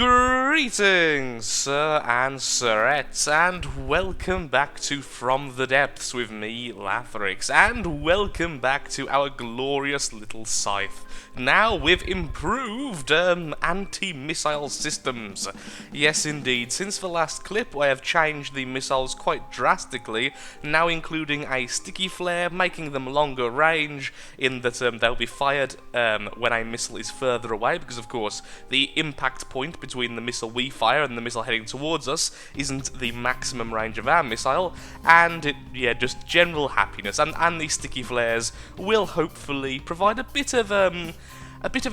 Greetings, sir and sirettes, and welcome back to From the Depths with me, Lathrix, and welcome back to our glorious little scythe. Now with improved anti-missile systems. Yes, indeed. Since the last clip, I have changed the missiles quite drastically, now including a sticky flare, making them longer range, in that they'll be fired when a missile is further away, because of course the impact point between the missile we fire and the missile heading towards us isn't the maximum range of our missile, and just general happiness. And these sticky flares will hopefully provide a bit of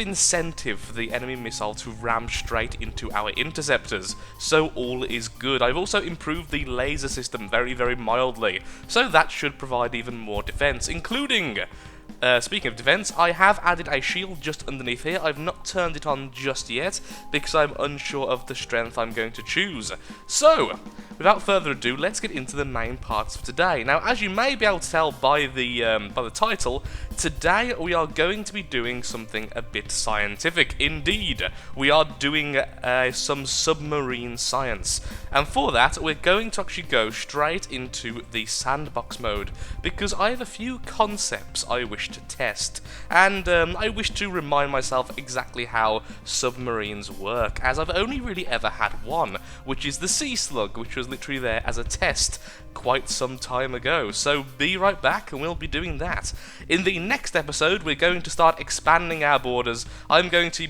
incentive for the enemy missile to ram straight into our interceptors, so all is good. I've also improved the laser system very, very mildly, so that should provide even more defense, including... speaking of defense, I have added a shield just underneath here. I've not turned it on just yet, because I'm unsure of the strength I'm going to choose. So, without further ado, let's get into the main parts of today. Now, as you may be able to tell by the title, today we are going to be doing something a bit scientific. Indeed, we are doing some submarine science. And for that, we're going to actually go straight into the sandbox mode, because I have a few concepts I wish to test, and I wish to remind myself exactly how submarines work, as I've only really ever had one, which is the Sea Slug, which was literally there as a test quite some time ago. So be right back and we'll be doing that. In the next episode, we're going to start expanding our borders. I'm going to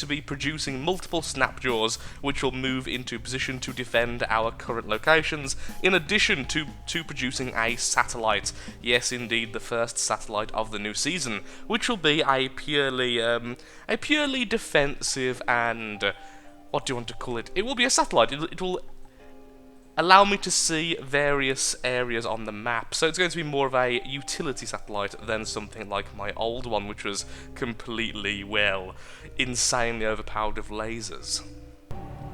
be producing multiple snapjaws, which will move into position to defend our current locations, in addition to producing a satellite. Yes, indeed, the first satellite of the new season, which will be a purely defensive and... what do you want to call it? It will be a satellite. It will allow me to see various areas on the map, so it's going to be more of a utility satellite than something like my old one, which was completely, well, insanely overpowered with lasers.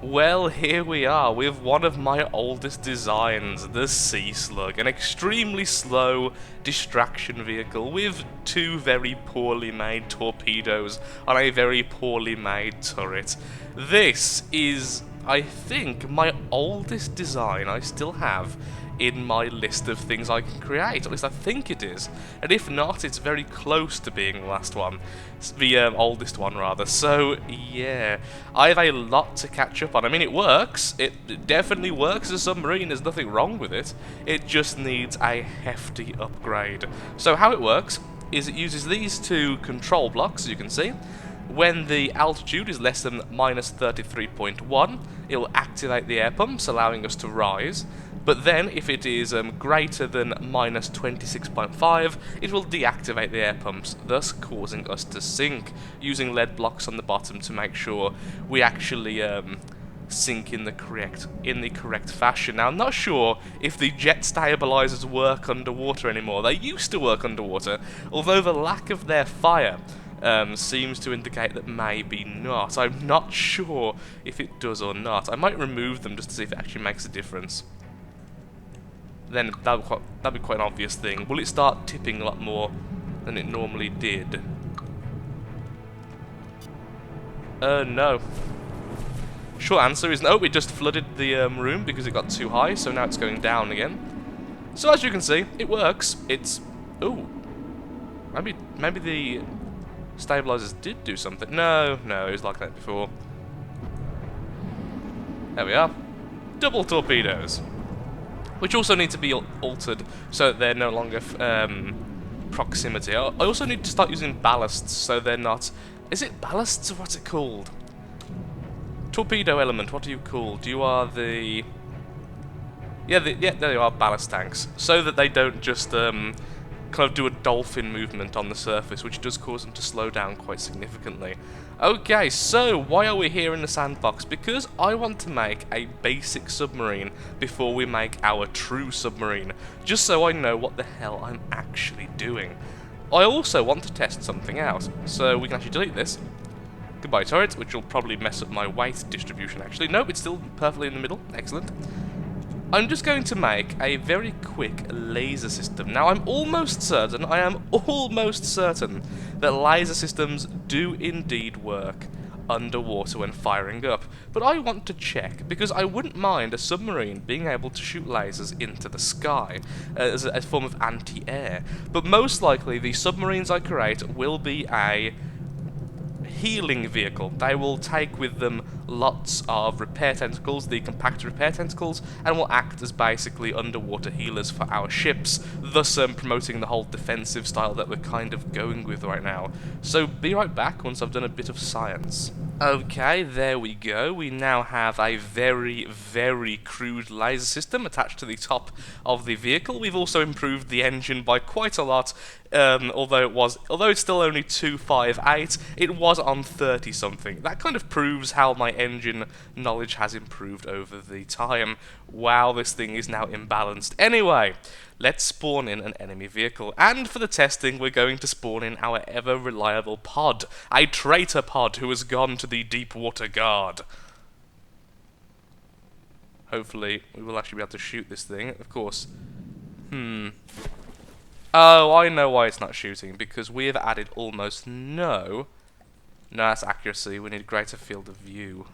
Well, here we are with one of my oldest designs, the Sea Slug, an extremely slow distraction vehicle with two very poorly made torpedoes on a very poorly made turret. This is, I think, my oldest design I still have in my list of things I can create, at least I think it is, and if not, it's very close to being the last one, the oldest one rather. So yeah, I have a lot to catch up on. I mean, it works, it definitely works as a submarine, there's nothing wrong with it, it just needs a hefty upgrade. So how it works is it uses these two control blocks, as you can see. When the altitude is less than -33.1, it will activate the air pumps, allowing us to rise. But then, if it is greater than -26.5, it will deactivate the air pumps, thus causing us to sink, using lead blocks on the bottom to make sure we actually sink in the correct fashion. Now, I'm not sure if the jet stabilizers work underwater anymore. They used to work underwater, although the lack of their fire seems to indicate that maybe not. I'm not sure if it does or not. I might remove them just to see if it actually makes a difference. Then that'd be quite an obvious thing. Will it start tipping a lot more than it normally did? No. Short answer is no, it just flooded the room because it got too high, so now it's going down again. So as you can see, it works. It's... ooh. Maybe the stabilizers did do something. No, it was like that before. There we are. Double torpedoes. Which also need to be altered so that they're no longer proximity. I also need to start using ballasts so they're not... is it ballasts or what's it called? Torpedo element, what are you called? You are the... yeah, there you are, ballast tanks. So that they don't just kind of do a dolphin movement on the surface, which does cause them to slow down quite significantly. Okay, so why are we here in the sandbox? Because I want to make a basic submarine before we make our true submarine, just so I know what the hell I'm actually doing. I also want to test something out, so we can actually delete this. Goodbye turret, which will probably mess up my weight distribution actually. Nope, it's still perfectly in the middle, excellent. I'm just going to make a very quick laser system. Now, I am almost certain that laser systems do indeed work underwater when firing up. But I want to check, because I wouldn't mind a submarine being able to shoot lasers into the sky as a form of anti-air. But most likely, the submarines I create will be a healing vehicle. They will take with them lots of repair tentacles, the compact repair tentacles, and will act as basically underwater healers for our ships, thus promoting the whole defensive style that we're kind of going with right now. So be right back once I've done a bit of science. Okay, there we go. We now have a very, very crude laser system attached to the top of the vehicle. We've also improved the engine by quite a lot. Although it's still only 258, it was on 30 something. That kind of proves how my engine knowledge has improved over the time. Wow, this thing is now imbalanced. Anyway, let's spawn in an enemy vehicle, and for the testing we're going to spawn in our ever reliable pod, a traitor pod who has gone to the deep water guard. Hopefully we will actually be able to shoot this thing, of course. Oh, I know why it's not shooting, because we have added almost no... No, that's accuracy. We need greater field of view.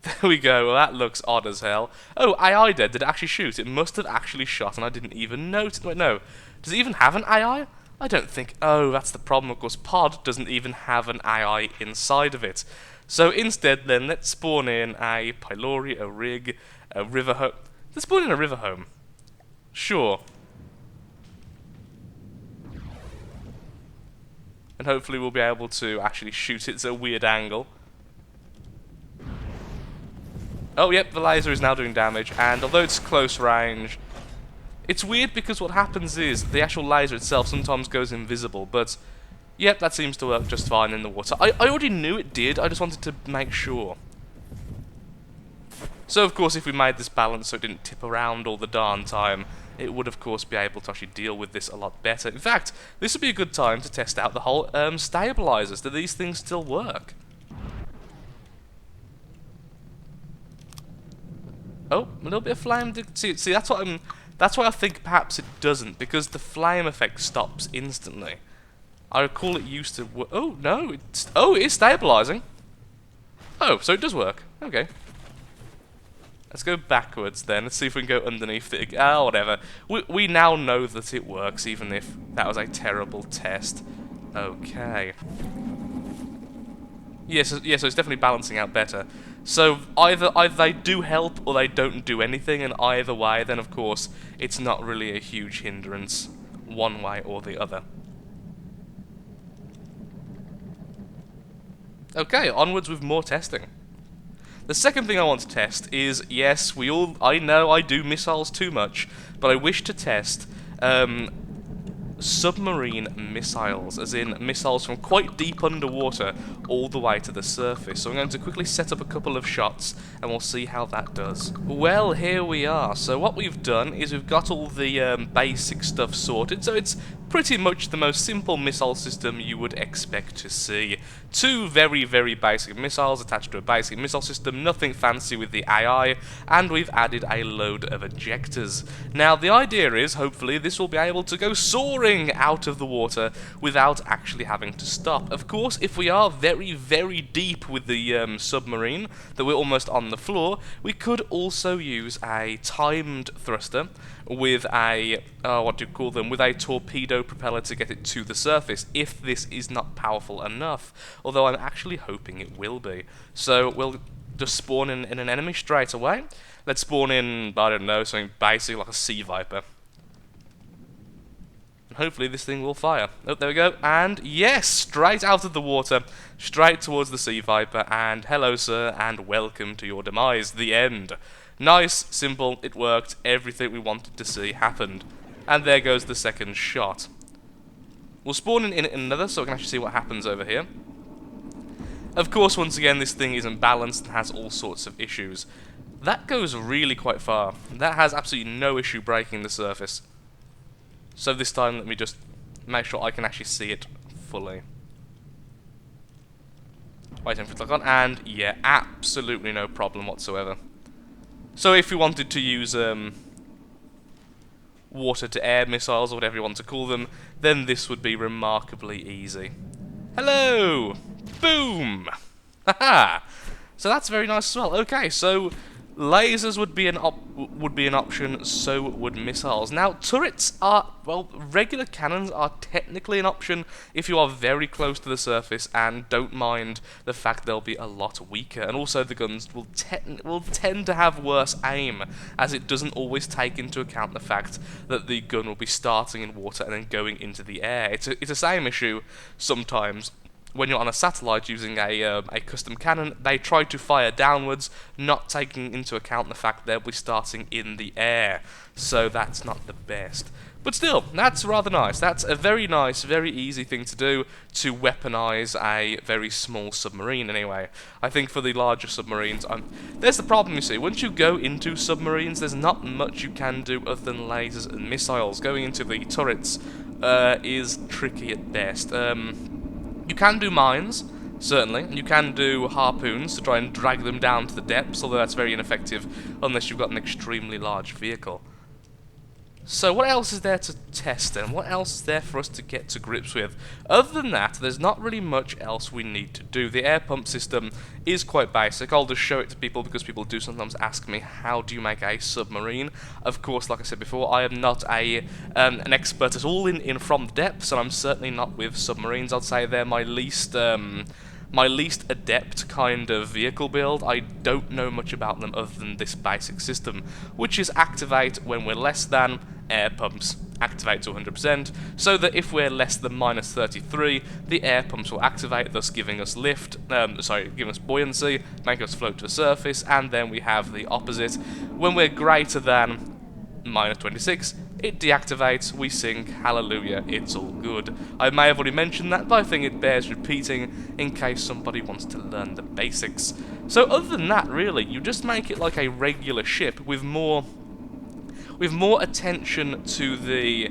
There we go. Well, that looks odd as hell. Oh, AI dead. Did it actually shoot? It must have actually shot, and I didn't even notice. Wait, no. Does it even have an AI? I don't think... Oh, that's the problem. Of course, Pod doesn't even have an AI inside of it. So instead, then, let's spawn in a pylori, a rig, a river home. Let's spawn in a river home. Sure. And hopefully we'll be able to actually shoot it at a weird angle. Oh, yep, the laser is now doing damage, and although it's close range, it's weird because what happens is the actual laser itself sometimes goes invisible, but yep, that seems to work just fine in the water. I already knew it did, I just wanted to make sure. So, of course, if we made this balance so it didn't tip around all the darn time, it would, of course, be able to actually deal with this a lot better. In fact, this would be a good time to test out the whole stabilizers. Do these things still work? Oh, a little bit of flame. See, that's what that's why I think perhaps it doesn't, because the flame effect stops instantly. I recall it used to work. Oh no, it is stabilizing. Oh, so it does work. Okay. Let's go backwards then. Let's see if we can go underneath it. Ah, whatever. We now know that it works, even if that was a terrible test. Okay. Yes, so it's definitely balancing out better. So either they do help or they don't do anything, and either way, then of course it's not really a huge hindrance, one way or the other. Okay, onwards with more testing. The second thing I want to test is, yes, I know I do missiles too much, but I wish to test submarine missiles, as in missiles from quite deep underwater all the way to the surface. So I'm going to quickly set up a couple of shots and we'll see how that does. Well, here we are. So what we've done is we've got all the basic stuff sorted, so it's pretty much the most simple missile system you would expect to see. Two very, very basic missiles attached to a basic missile system, nothing fancy with the AI, and we've added a load of ejectors. Now, the idea is, hopefully, this will be able to go soaring out of the water without actually having to stop. Of course, if we are very, very deep with the submarine, that we're almost on the floor, we could also use a timed thruster with a, with a torpedo propeller to get it to the surface, if this is not powerful enough, although I'm actually hoping it will be. So we'll just spawn in an enemy straight away. Let's spawn in, I don't know, something basic like a sea viper. And hopefully this thing will fire. Oh, there we go, and yes, straight out of the water, straight towards the sea viper, and hello sir, and welcome to your demise, the end. Nice, simple, it worked, everything we wanted to see happened. And there goes the second shot. We'll spawn in another so we can actually see what happens over here. Of course, once again, this thing isn't balanced and has all sorts of issues. That goes really quite far. That has absolutely no issue breaking the surface. So this time, let me just make sure I can actually see it fully. Waiting for it to lock on, and yeah, absolutely no problem whatsoever. So if we wanted to use water-to-air missiles, or whatever you want to call them, then this would be remarkably easy. Hello! Boom! Haha! So that's very nice as well. Okay, so lasers would be an option, so would missiles. Now, turrets are, well, regular cannons are technically an option if you are very close to the surface and don't mind the fact they'll be a lot weaker. And also the guns will tend to have worse aim, as it doesn't always take into account the fact that the gun will be starting in water and then going into the air. It's the same issue sometimes. When you're on a satellite using a custom cannon, they try to fire downwards, not taking into account the fact they'll be starting in the air. So that's not the best. But still, that's rather nice. That's a very nice, very easy thing to do to weaponize a very small submarine anyway. I think for the larger submarines, there's the problem, you see. Once you go into submarines, there's not much you can do other than lasers and missiles. Going into the turrets is tricky at best. You can do mines, certainly. You can do harpoons to try and drag them down to the depths, although that's very ineffective unless you've got an extremely large vehicle. So what else is there to test then? What else is there for us to get to grips with? Other than that, there's not really much else we need to do. The air pump system is quite basic. I'll just show it to people because people do sometimes ask me, how do you make a submarine? Of course, like I said before, I am not an expert at all in from the depths, and I'm certainly not with submarines. I'd say they're my least adept kind of vehicle build. I don't know much about them other than this basic system, which is activate when we're less than air pumps. Activate to 100%, so that if we're less than minus 33, the air pumps will activate, thus giving us giving us buoyancy, making us float to the surface, and then we have the opposite. When we're greater than minus 26, it deactivates, we sink, hallelujah, it's all good. I may have already mentioned that, but I think it bears repeating in case somebody wants to learn the basics. So other than that, really, you just make it like a regular ship with more attention to the,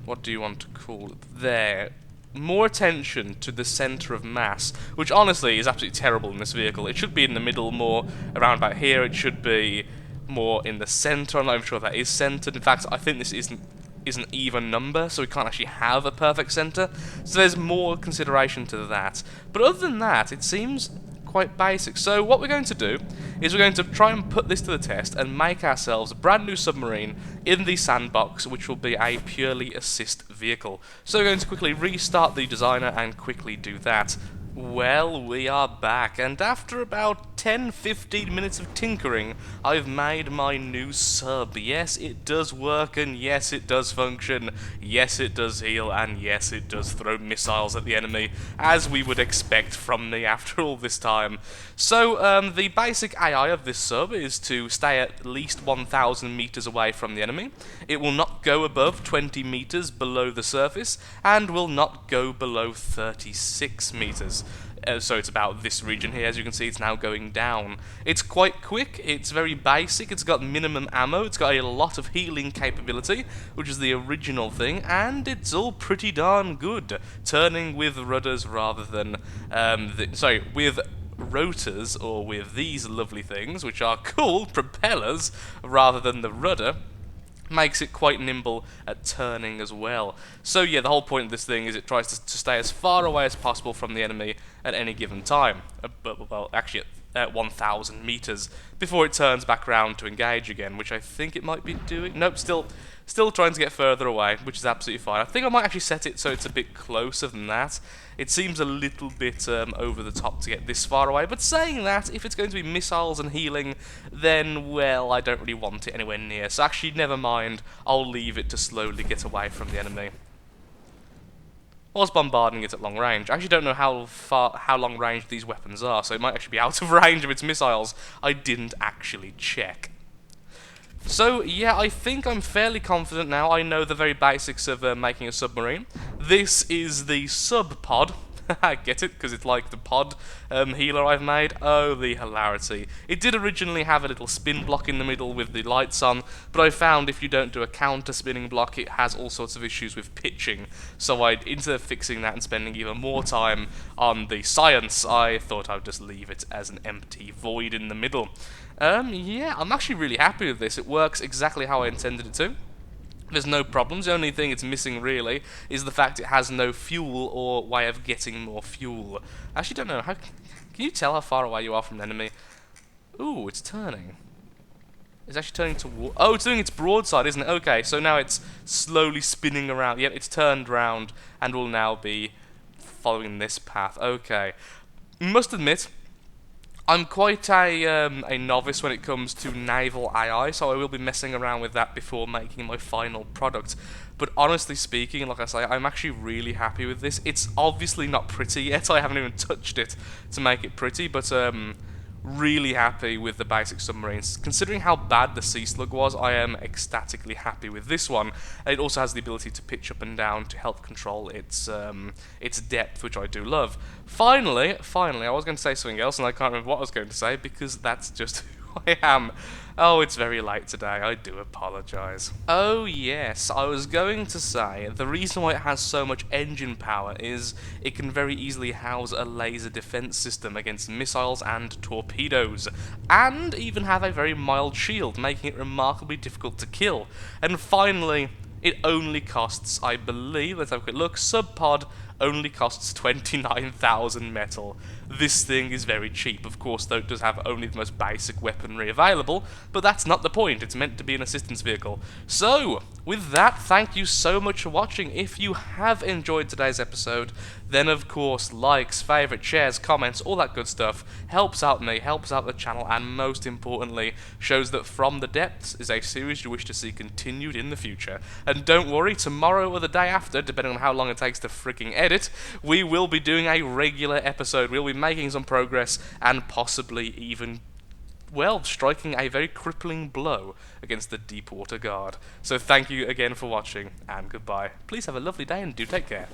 what do you want to call it there? More attention to the centre of mass, which honestly is absolutely terrible in this vehicle. It should be in the middle, more around about here. It should be more in the centre. I'm not even sure if that is centred. In fact, I think this isn't an even number, so we can't actually have a perfect centre. So there's more consideration to that. But other than that, it seems quite basic. So what we're going to do is we're going to try and put this to the test and make ourselves a brand new submarine in the sandbox, which will be a purely assist vehicle. So we're going to quickly restart the designer and quickly do that. Well, we are back, and after about 10-15 minutes of tinkering, I've made my new sub. Yes, it does work, and yes, it does function. Yes, it does heal, and yes, it does throw missiles at the enemy, as we would expect from me after all this time. So, the basic AI of this sub is to stay at least 1,000 meters away from the enemy. It will not go above 20 meters below the surface, and will not go below 36 meters. So it's about this region here. As you can see, it's now going down. It's quite quick, it's very basic, it's got minimum ammo, it's got a lot of healing capability, which is the original thing, and it's all pretty darn good. Turning with rudders rather than, with rotors, or with these lovely things, which are called propellers, rather than the rudder, makes it quite nimble at turning as well. So yeah, the whole point of this thing is it tries to stay as far away as possible from the enemy at any given time. Well, actually at 1,000 meters before it turns back around to engage again, which I think it might be doing. Nope, still trying to get further away, which is absolutely fine. I think I might actually set it so it's a bit closer than that. It seems a little bit over the top to get this far away, but saying that, if it's going to be missiles and healing, then, well, I don't really want it anywhere near. So actually, never mind, I'll leave it to slowly get away from the enemy. I was bombarding it at long range. I actually don't know how long range these weapons are, so it might actually be out of range of its missiles. I didn't actually check. So, yeah, I think I'm fairly confident now. I know the very basics of making a submarine. This is the sub-pod. I get it, because it's like the pod healer I've made. Oh, the hilarity. It did originally have a little spin block in the middle with the lights on, but I found if you don't do a counter spinning block, it has all sorts of issues with pitching. So instead of fixing that and spending even more time on the science, I thought I'd just leave it as an empty void in the middle. Yeah, I'm actually really happy with this. It works exactly how I intended it to. There's no problems. The only thing it's missing, really, is the fact it has no fuel or way of getting more fuel. I actually don't know. Can you tell how far away you are from an enemy? Ooh, it's turning. It's actually turning toward... Oh, it's doing its broadside, isn't it? Okay, so now it's slowly spinning around. Yep, it's turned round and will now be following this path. Okay. Must admit, I'm quite a novice when it comes to naval AI, so I will be messing around with that before making my final product. But honestly speaking, like I say, I'm actually really happy with this. It's obviously not pretty yet. I haven't even touched it to make it pretty, but really happy with the basic submarines. Considering how bad the Sea Slug was, I am ecstatically happy with this one. It also has the ability to pitch up and down to help control its depth, which I do love. Finally, I was going to say something else, and I can't remember what I was going to say, because that's just who I am. Oh, it's very late today, I do apologise. Oh yes, I was going to say, the reason why it has so much engine power is it can very easily house a laser defense system against missiles and torpedoes, and even have a very mild shield, making it remarkably difficult to kill. And finally, it only costs, I believe, let's have a quick look, Subpod only costs 29,000 metal. This thing is very cheap, of course, though it does have only the most basic weaponry available, but that's not the point, it's meant to be an assistance vehicle. So, with that, thank you so much for watching. If you have enjoyed today's episode, then of course, likes, favourites, shares, comments, all that good stuff helps out me, helps out the channel, and most importantly, shows that From the Depths is a series you wish to see continued in the future. And don't worry, tomorrow or the day after, depending on how long it takes to freaking edit, we will be doing a regular episode. We'll be making some progress and possibly even, well, striking a very crippling blow against the Deepwater Guard. So thank you again for watching, and goodbye. Please have a lovely day and do take care.